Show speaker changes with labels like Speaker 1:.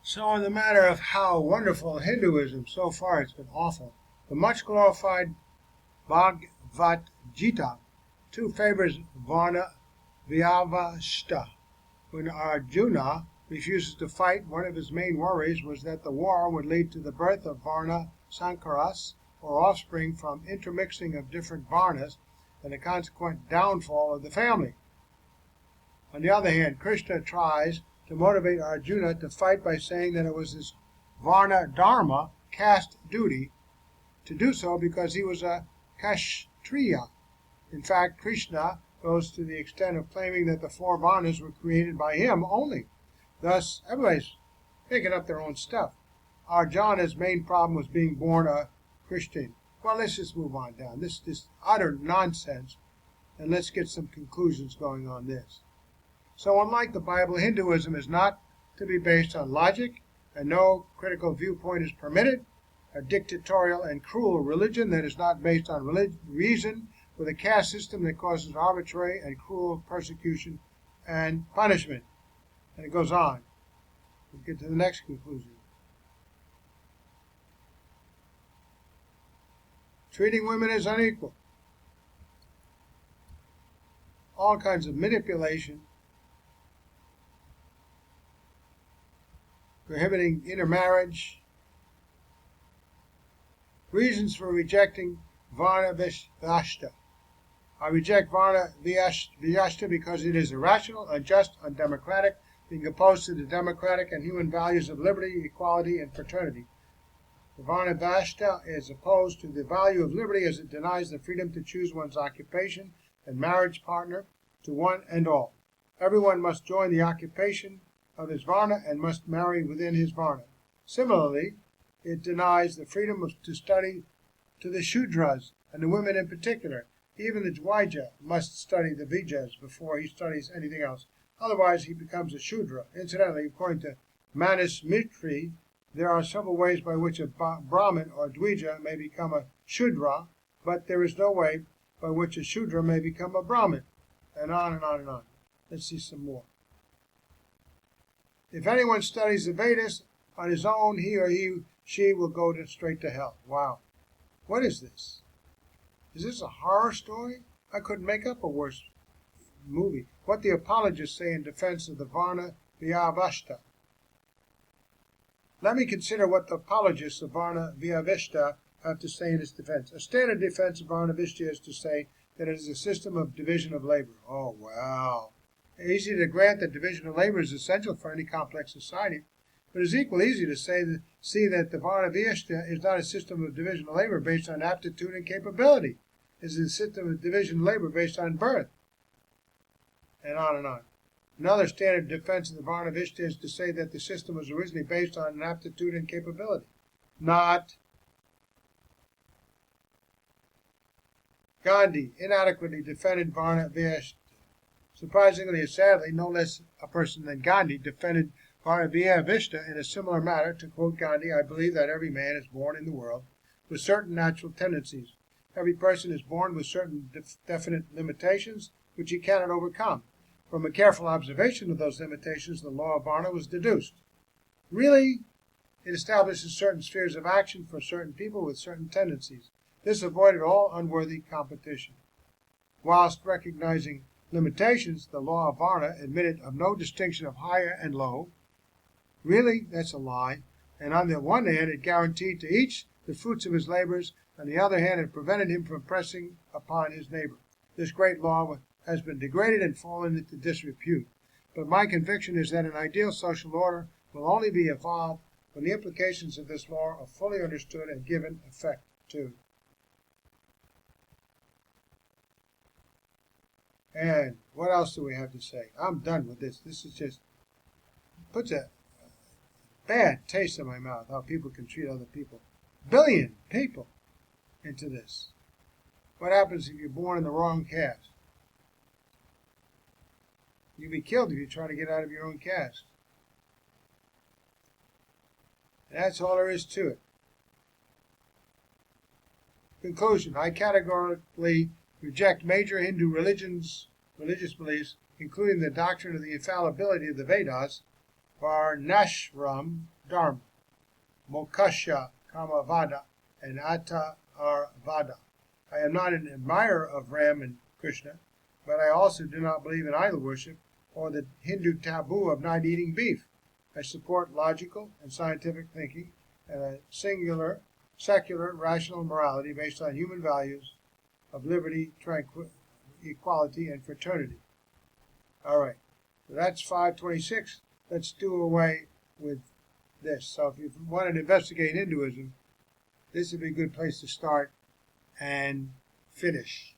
Speaker 1: So on the matter of how wonderful Hinduism, so far it's been awful, the much glorified Bhagvat-Gita too favors varna-vyavastha. When Arjuna refuses to fight, one of his main worries was that the war would lead to the birth of varna-sankaras, or offspring from intermixing of different varnas, and the consequent downfall of the family. On the other hand, Krishna tries to motivate Arjuna to fight by saying that it was his varna-dharma, caste-duty, to do so because he was a Kshatriya. In fact, Krishna goes to the extent of claiming that the four varnas were created by him only. Thus, everybody's picking up their own stuff. Arjuna's main problem was being born a Christian. Well, let's just move on down. This is utter nonsense, and let's get some conclusions going on this. So unlike the Bible, Hinduism is not to be based on logic, and no critical viewpoint is permitted. A dictatorial and cruel religion that is not based on reason, with a caste system that causes arbitrary and cruel persecution and punishment. And it goes on. We'll get to the next conclusion. Treating women as unequal. All kinds of manipulation. Prohibiting intermarriage. Reasons for rejecting varna-vyavastha. I reject varna-vyavastha because it is irrational, unjust, undemocratic, being opposed to the democratic and human values of liberty, equality, and fraternity. The varna-vyavastha is opposed to the value of liberty as it denies the freedom to choose one's occupation and marriage partner to one and all. Everyone must join the occupation of his varna and must marry within his varna. Similarly, it denies the freedom to study to the Shudras, and the women in particular. Even the Vaishya must study the Vaishyas before he studies anything else. Otherwise, he becomes a Shudra. Incidentally, according to Manusmriti, there are several ways by which a Brahmin or Dvija may become a Shudra, but there is no way by which a Shudra may become a Brahmin. And on and on and on. Let's see some more. If anyone studies the Vedas on his own, he or she will go straight to hell. Wow. What is this? Is this a horror story? I couldn't make up a worse movie. What the apologists say in defense of the varna-vyavastha. Let me consider what the apologists of varna-vyavastha have to say in its defense. A standard defense of varna-vyavastha is to say that it is a system of division of labor. Oh, wow. Easy to grant that division of labor is essential for any complex society, but it is equally easy to see that the varna-vyavastha is not a system of division of labor based on aptitude and capability. It is a system of division of labor based on birth. And on and on. Another standard defense of the varna-vyavastha is to say that the system was originally based on aptitude and capability. Not. Gandhi inadequately defended varna-vyavastha. Surprisingly and sadly, no less a person than Gandhi defended varna-vyavastha in a similar manner. To quote Gandhi, I believe that every man is born in the world with certain natural tendencies. Every person is born with certain definite limitations which he cannot overcome. From a careful observation of those limitations, the law of varna was deduced. Really, it establishes certain spheres of action for certain people with certain tendencies. This avoided all unworthy competition. Whilst recognizing limitations, the law of varna admitted of no distinction of higher and low. Really, that's a lie. And on the one hand, it guaranteed to each the fruits of his labors. On the other hand, it prevented him from pressing upon his neighbor. This great law has been degraded and fallen into disrepute. But my conviction is that an ideal social order will only be evolved when the implications of this law are fully understood and given effect to. And what else do we have to say? I'm done with this. This is just puts a bad taste in my mouth, how people can treat other people. Billion people into this. What happens if you're born in the wrong caste? You'll be killed if you try to get out of your own caste. And that's all there is to it. Conclusion. I categorically reject major Hindu religious beliefs, including the doctrine of the infallibility of the Vedas, varnashram dharma, moksha kamavada, and atta vada. I am not an admirer of Ram and Krishna, but I also do not believe in idol worship or the Hindu taboo of not eating beef. I support logical and scientific thinking and a singular, secular, rational morality based on human values of liberty, equality, and fraternity. All right, so that's 526. Let's do away with this. So if you want to investigate Hinduism, this would be a good place to start and finish.